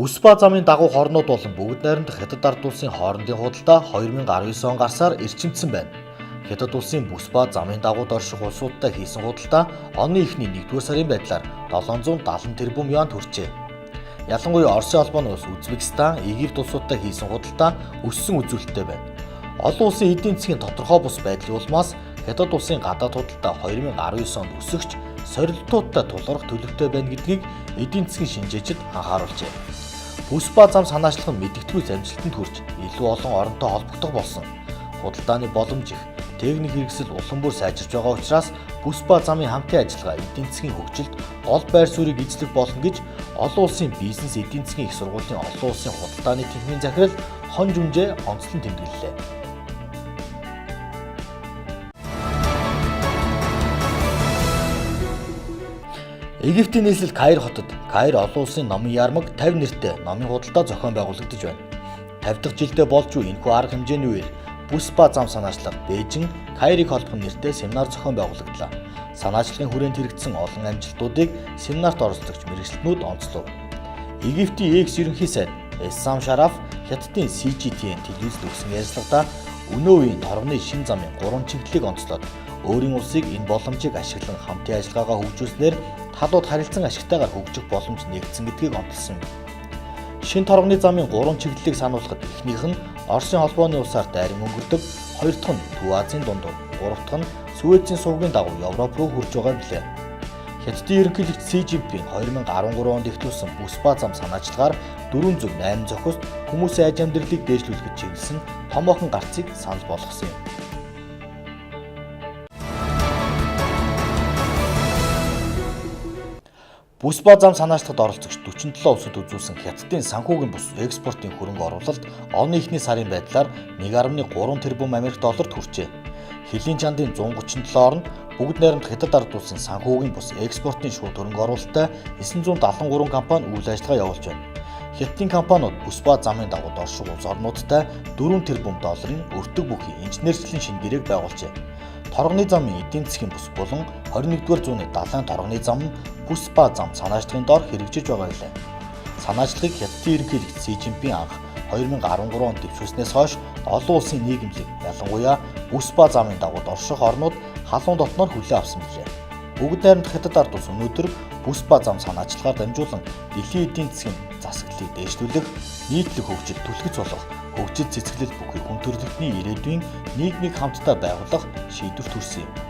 Бүс ба замын дагуу хорнууд болон бүгд найрамдах Хятад ард улсын хоорондын худалдаа 2019 он гарсаар эрчимдсэн байна. Хятад улсын бүс ба замын дагуу дорших улсуудтай хийсэн худалдаа оны эхний 1-р сарын байдлаар 770 тэрбум юань хүрчээ. Ялангуяа Оросын холбооны улс Узбекистан, Египт улсуудтай хийсэн худалдаа өссөн үзүүлэлттэй байна. Олон улсын эдийн засгийн тодорхой бус байдлын улмаас Хятад улсын гадаад худалдаа 2019 онд өсөгч сорилтуудтай тулгарх төлөвтэй байна гэдгийг эдийн засгийн шинжээчид анхааруулжээ. Бүс ба зам санаачлах нь мэдэгдэхүйн амжилтанд хүрч илүү олон оронтой холбогдох болсон. Худалдааны боломж их, техник хэрэгсэл улам бүр сайжирч байгаа учраас бүс ба замын хамтын ажиллагаа эдийн засгийн хөгжилд гол байр суурийг эзлэх болно гэж олон улсын бизнес эдийн засгийн их сургуулийн олон улсын худалдааны тэнхимийн захирал Хон Жүнжээ онцлон тэмдэглэлээ. Египтийн нийслэл Каир хотод Каир олон улсын номын ярмаг 50 нэртэй номын худалдаа зохион байгуулагдаж байна. 50 дахь жилдээ болж буй энэхүү арга хэмжээний үеэр бүс ба зам санаачлах Бээжин Каирыг холбох нэртэй семинар зохион байгуулагдлаа. Санаачлагын хүрээнд хэрэгжсэн олон амжилтуудыг семинарт оролцогч мэргэжилтнүүд онцлов. Египтийн экс ерөнхий сайд Эссам Шараф Хятадын CGTN телевизэд өгсөн ярилцлагада өнөө үеийн торгоны шин замын 3 чиглэлийг онцлоод өөрийн улсыг энэ боломжийг ашиглан хамтын ажиллагаагаа хөгжүүлснээр талууд харилцан ашигтайгаар хөгжих боломж нэгдсэн гэдгийг онцлсон юм. Шинэ торгоны замын 3 чиглэлийг сануулхад эхнийх нь Оросын холбооны улсаар дайран өнгөрдөг, хоёр дахь нь Төв Азийн дундуур, гурав дахь нь Суэцийн сувгийн дагуу Европ руу хурж байгаа билээ. Хятадын ерөнхийлөгч Си Жинпинг 2013 онд эхлүүлсэн бүс ба зам санаачлагаар 408 зохиост хүмүүсийн аж амьдралыг дээшлүүлэхэд чиглэсэн томоохон гарцыг санал болгосон юм. Бүс ба зам санаачлагад оролцогч 47 улсад үзүүлсэн Хятадын санхүүгийн бус экспортын хөрөнгө оруулалт оны эхний сарын байдлаар 1.3 тэрбум Америк долларт хүрчээ. Хилийн чандын 137 орнд бүгд найрамдах Хятад ард улсын санхүүгийн бус экспортын шууд хөрөнгө оруулалттай 973 компани үйл ажиллагаа явуулж байна. Хятадын компаниуд бүс ба замын дагуу дорших улс орнуудтай 4 тэрбум долларын өртөг бүхий инженерчлэлийн шинэ гэрээг байгуулжээ. Торгоны замын эдийн засгийн бүс болон 21-р зууны далайн торгоны зам нь бүс ба зам санаачлагын дор хэрэгжиж байгаа билээ. Санаачлагыг Хятадын ерөнхийлөгч Си Жинпинг анх 2013 онд дэвшүүлснээс хойш олон улсын нийгэмлэг, ялангуяа бүс ба замын дагуу дорших орнууд халуун дотноор хүлээн авсан билээ. Бүгд найрамдах Хятад ард улс өнөөдөр бүс ба зам санаачлагаар дамжуулан дэлхийн эдийн засгийн засаглалыг дээшлүүлэх, нийтлэг хөгжил түлхэж болох, хөгжил цэцгэлэл бүхий хүн төрөлхтний ирээдүйн нийгмийг хамтдаа байгуулах шийдвэр төрсөн юм.